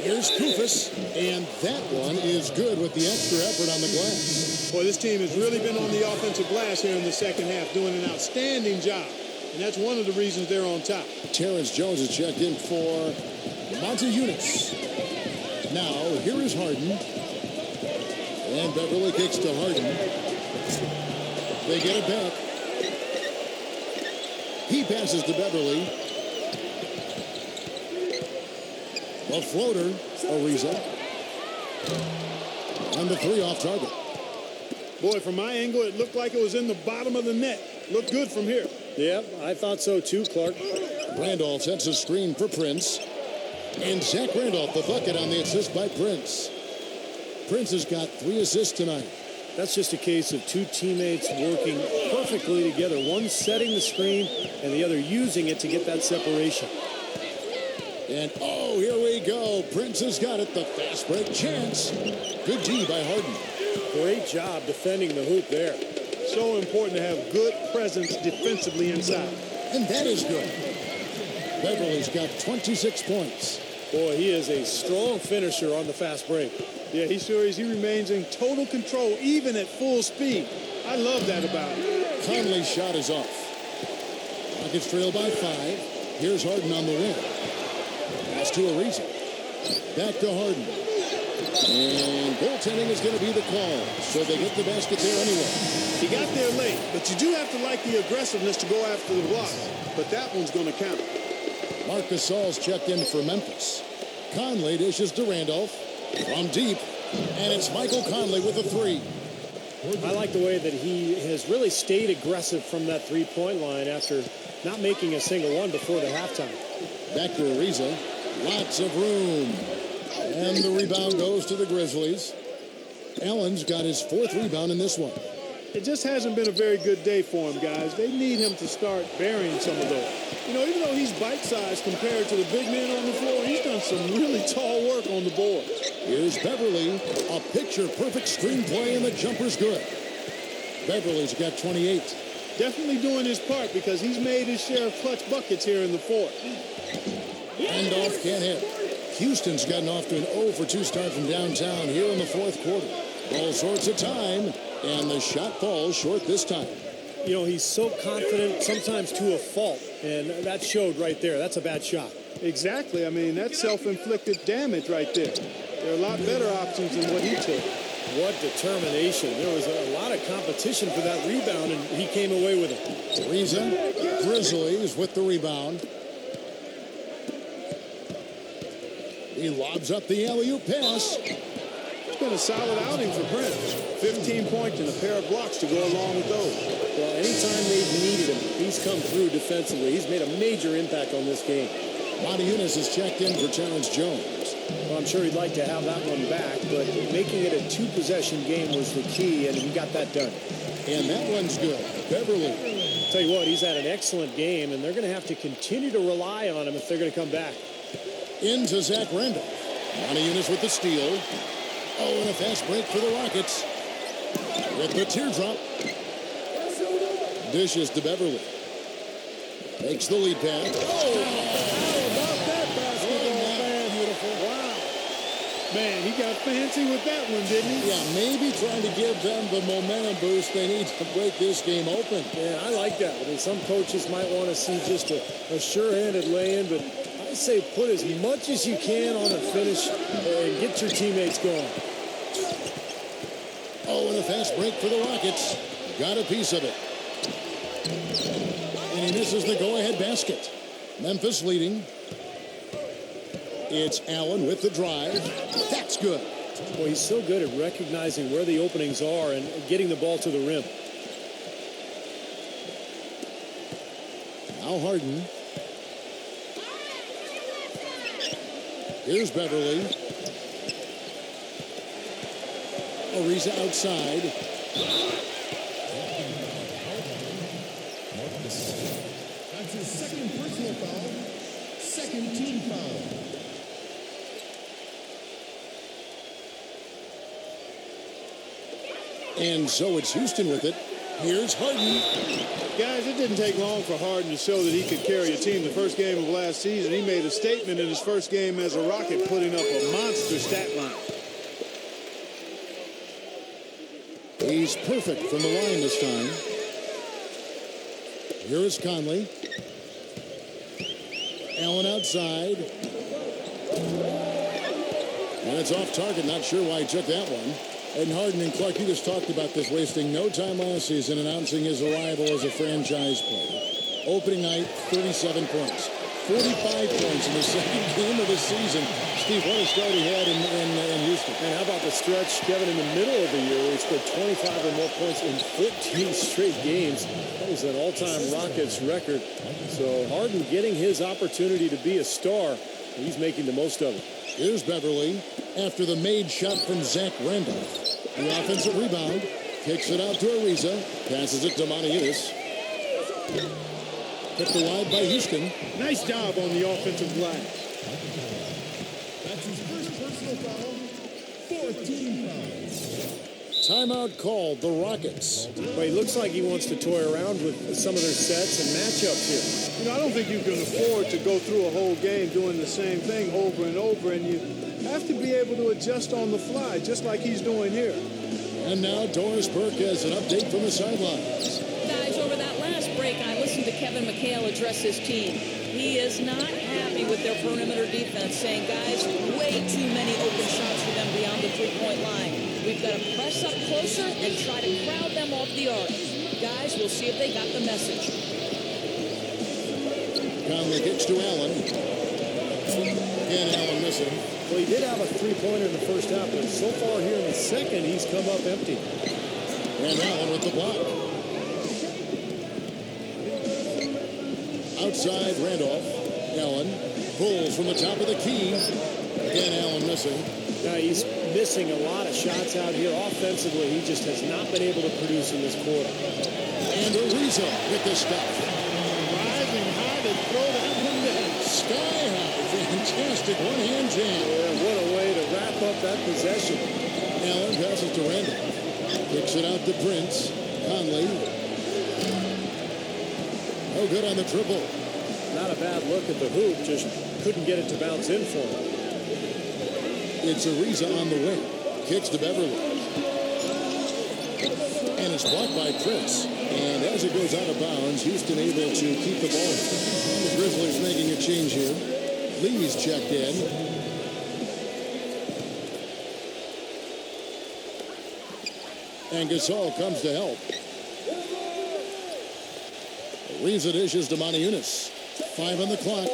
Here's Kufis, and that one is good with the extra effort on the glass. Boy, this team has really been on the offensive glass here in the second half, doing an outstanding job. And that's one of the reasons they're on top. Terrence Jones is checked in for Montejunas. Now, here is Harden. And Beverly kicks to Harden. They get it back. He passes to Beverly. A floater, Ariza. And the 3 off target. Boy, from my angle, it looked like it was in the bottom of the net. Looked good from here. Yeah, I thought so too, Clark. Randolph sets a screen for Prince. And Zach Randolph, the bucket on the assist by Prince. Prince has got 3 assists tonight. That's just a case of 2 teammates working perfectly together. One setting the screen and the other using it to get that separation. And, oh, here we go. Prince has got it. The fast break chance. Good D by Harden. Great job defending the hoop there. So important to have good presence defensively inside. And that is good. Beverly's got 26 points. Boy, he is a strong finisher on the fast break. Yeah, he sure is. He remains in total control, even at full speed. I love that about him. Conley's shot is off. Rockets trail by 5. Here's Harden on the wing. Pass to Ariza. Back to Harden. And goaltending is going to be the call. So they get the basket there anyway. He got there late, but you do have to like the aggressiveness to go after the block. But that one's going to count. Marc Gasol's checked in for Memphis. Conley dishes to Randolph from deep. And it's Michael Conley with a three. I like the way that he has really stayed aggressive from that three-point line after not making a single one before the halftime. Back to Ariza. Lots of room. And the rebound goes to the Grizzlies. Allen's got his fourth rebound in this one. It just hasn't been a very good day for him, guys. They need him to start burying some of those. You know, even though he's bite-sized compared to the big men on the floor, he's done some really tall work on the boards. Here's Beverly. A picture-perfect screenplay, and the jumper's good. Beverly's got 28. Definitely doing his part because he's made his share of clutch buckets here in the fourth. Randolph can't hit. Houston's gotten off to an 0 for 2 start from downtown here in the fourth quarter. All sorts of time, and the shot falls short this time. You know, he's so confident, sometimes to a fault, and that showed right there. That's a bad shot. Exactly. I mean, that's self-inflicted damage right there. There are a lot better options than what he took. What determination. There was a lot of competition for that rebound, and he came away with it. Ariza, Grizzlies with the rebound. He lobs up the alley-oop pass. It's been a solid outing for Brent. 15 points and a pair of blocks to go along with those. Well, anytime they've needed him, he's come through defensively. He's made a major impact on this game. Monty Eunice is checked in for Terrence Jones. Well, I'm sure he'd like to have that one back, but making it a two-possession game was the key, and he got that done. And that one's good. Beverly. Tell you what, he's had an excellent game, and they're going to have to continue to rely on him if they're going to come back. Into Zach Randolph. Monty Eunice with the steal. Oh, and a fast break for the Rockets. With the teardrop. Dishes to Beverly. Takes the lead pass. Oh, how about that basketball, man? Beautiful. Wow. Man, he got fancy with that one, didn't he? Yeah, maybe trying to give them the momentum boost they need to break this game open. Yeah, I like that. I mean, some coaches might want to see just a sure-handed lay-in, but I say put as much as you can on the finish and get your teammates going. Oh, and a fast break for the Rockets. Got a piece of it. And he misses the go-ahead basket. Memphis leading. It's Allen with the drive. That's good. Well, he's so good at recognizing where the openings are and getting the ball to the rim. Now Harden. Here's Beverly. Ariza outside. That's his second personal foul, second team foul. And so it's Houston with it. Here's Harden. Guys, it didn't take long for Harden to show that he could carry a team. The first game of last season, he made a statement in his first game as a Rocket, putting up a monster stat line. He's perfect from the line this time. Here is Conley. Allen outside. And it's off target. Not sure why he took that one. And Harden and Clark, you just talked about this, wasting no time last season announcing his arrival as a franchise player. Opening night, 37 points. 45 points in the second game of the season. Steve, what a start he had in Houston. And how about the stretch, Kevin, in the middle of the year where he scored 25 or more points in 14 straight games. That was an all-time Rockets record. So Harden getting his opportunity to be a star. He's making the most of it. Here's Beverly after the made shot from Zach Randolph. The offensive rebound. Kicks it out to Ariza. Passes it to Monty Eunice. Picked wide by Houston. Nice job on the offensive glass. That's his first personal foul, fourth team foul. Timeout called the Rockets. Well, he looks like he wants to toy around with some of their sets and matchups here. You know, I don't think you can afford to go through a whole game doing the same thing over and over, and you have to be able to adjust on the fly, just like he's doing here. And now Doris Burke has an update from the sidelines. Guys, over that last break, I listened to Kevin McHale address his team. He is not happy with their perimeter defense, saying, guys, way too many open shots for them beyond the They've got to press up closer and try to crowd them off the arc. Guys, we'll see if they got the message. Conley kicks to Allen. Again, Allen missing. Well, he did have a three-pointer in the first half, but so far here in the second, he's come up empty. And Allen with the block. Outside, Randolph. Allen pulls from the top of the key. Again, Allen missing. Now, he's missing a lot of shots out here. Offensively, he just has not been able to produce in this quarter. And Ariza with the stuff. Rising high to throw that one down. Sky high. Fantastic one-hand jam. Yeah, what a way to wrap up that possession. Allen passes to Randolph. Kicks it out to Prince. Conley. Oh, good on the triple. Not a bad look at the hoop, just couldn't get it to bounce in for him. It's Ariza on the wing. Kicks to Beverly. And it's blocked by Prince. And as it goes out of bounds, Houston able to keep the ball. The Grizzlies making a change here. Lee's checked in. And Gasol comes to help. Ariza dishes to Moniunas. 5 on the clock.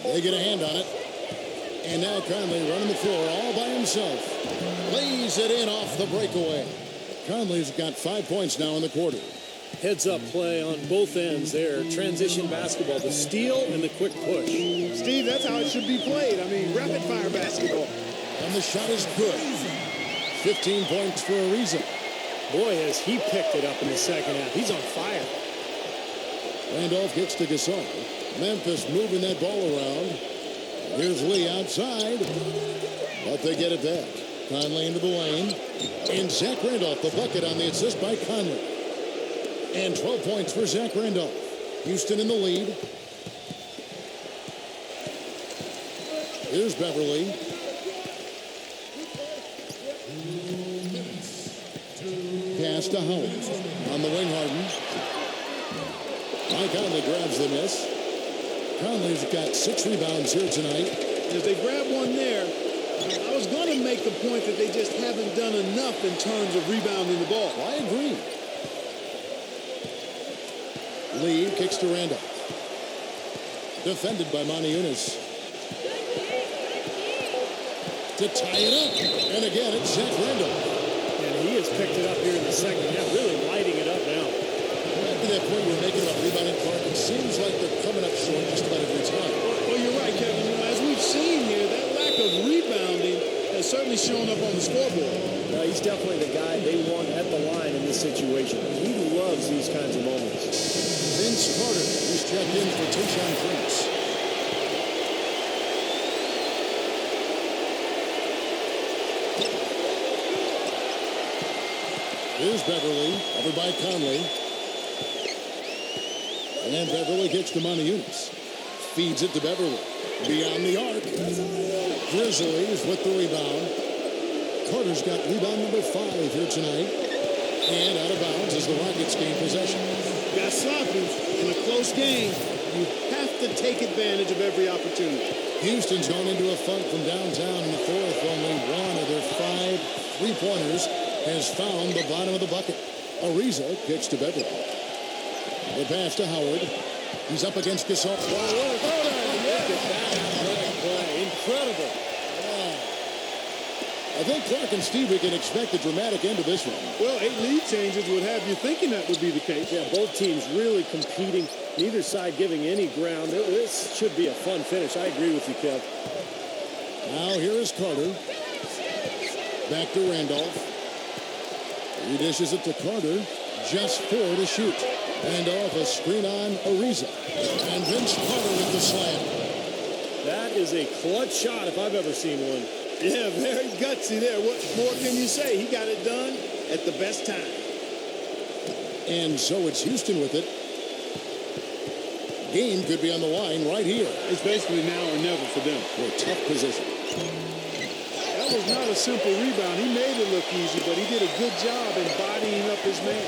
They get a hand on it. And now Conley running the floor all by himself. Lays it in off the breakaway. Conley's got 5 points now in the quarter. Heads-up play on both ends there. Transition basketball, the steal and the quick push. Steve, that's how it should be played. I mean, rapid-fire basketball. And the shot is good. 15 points for Ariza. Boy, has he picked it up in the second half. He's on fire. Randolph gets to Gasol. Memphis moving that ball around. Here's Lee outside. But they get it back. Conley into the lane. And Zach Randolph, the bucket on the assist by Conley. And 12 points for Zach Randolph. Houston in the lead. Here's Beverly. Pass to Howard. On the wing, Harden. Mike Conley grabs the miss. Conley's got 6 rebounds here tonight. If they grab one there, I was going to make the point that they just haven't done enough in terms of rebounding the ball. I agree. Lee kicks to Randolph. Defended by Moniunas. To tie it up. And again, it's Zach Randolph. And he has picked it up here in the second half, really lighting it up now. Back to that point you were making about rebounding, Clark, it seems like they're coming up short just about every time. Well, you're right, Kevin. You know, as we've seen here, that lack of rebounding has certainly shown up on the scoreboard. He's definitely the guy they want at the line in this situation. He loves these kinds of moments. Vince Carter is checked in for Tayshaun Prince. Here's Beverly, over by Conley. And then Beverly kicks to Moniunas. Feeds it to Beverly. Beyond the arc. Grizzlies with the rebound. Carter's got rebound number 5 here tonight. And out of bounds as the Rockets gain possession. Got sloppy in a close game. You have to take advantage of every opportunity. Houston's gone into a funk from downtown in the fourth. Only one of their 5 3-pointers has found the bottom of the bucket. Ariza kicks to Beverly. The pass to Howard. He's up against Gasol. Look at that play. Incredible. I think Clark and Steve, we can expect a dramatic end to this one. Well, 8 lead changes would have you thinking that would be the case. Yeah, both teams really competing. Neither side giving any ground. This should be a fun finish. I agree with you, Kev. Now here is Carter. Back to Randolph. He dishes it to Carter. Just 4 to shoot. And off a screen on Ariza. And Vince Carter with the slam. That is a clutch shot if I've ever seen one. Yeah, very gutsy there. What more can you say? He got it done at the best time. And so it's Houston with it. Game could be on the line right here. It's basically now or never for them. A tough position. That was not a simple rebound. He made it look easy, but he did a good job embodying up his man.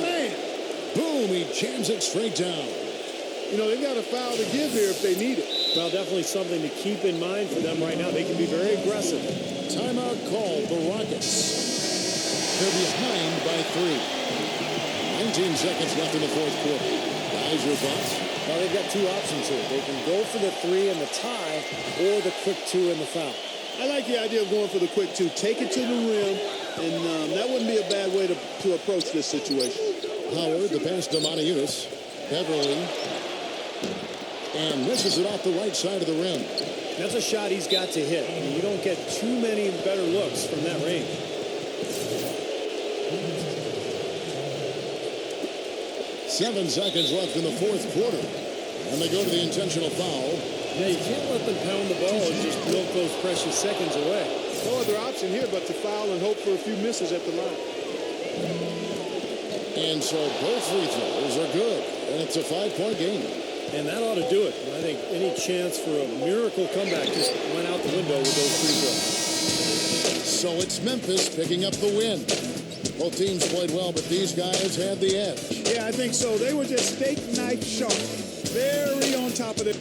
Man. Boom, he jams it straight down. You know, they got a foul to give here if they need it. Well, definitely something to keep in mind for them right now. They can be very aggressive. Timeout called the Rockets. They're behind by 3. 19 seconds left in the fourth quarter. Guys, your thoughts? Well, they've got two options here. They can go for the 3 and the tie, or the quick 2 and the foul. I like the idea of going for the quick 2. Take it to the rim, and that wouldn't be a bad way to approach this situation. Howard, the pass to Monteunus. Beverly. And misses it off the right side of the rim. That's a shot he's got to hit. I mean, you don't get too many better looks from that range. 7 seconds left in the fourth quarter. And they go to the intentional foul. Yeah, you can't let them pound the ball and just milk those precious seconds away. No other option here but to foul and hope for a few misses at the line. And so both free throws are good. And it's a 5-point game. And that ought to do it. I think any chance for a miracle comeback just went out the window with those free throws. So it's Memphis picking up the win. Both teams played well, but these guys had the edge. Yeah, I think so. They were just steak knife sharp. Very on top of it.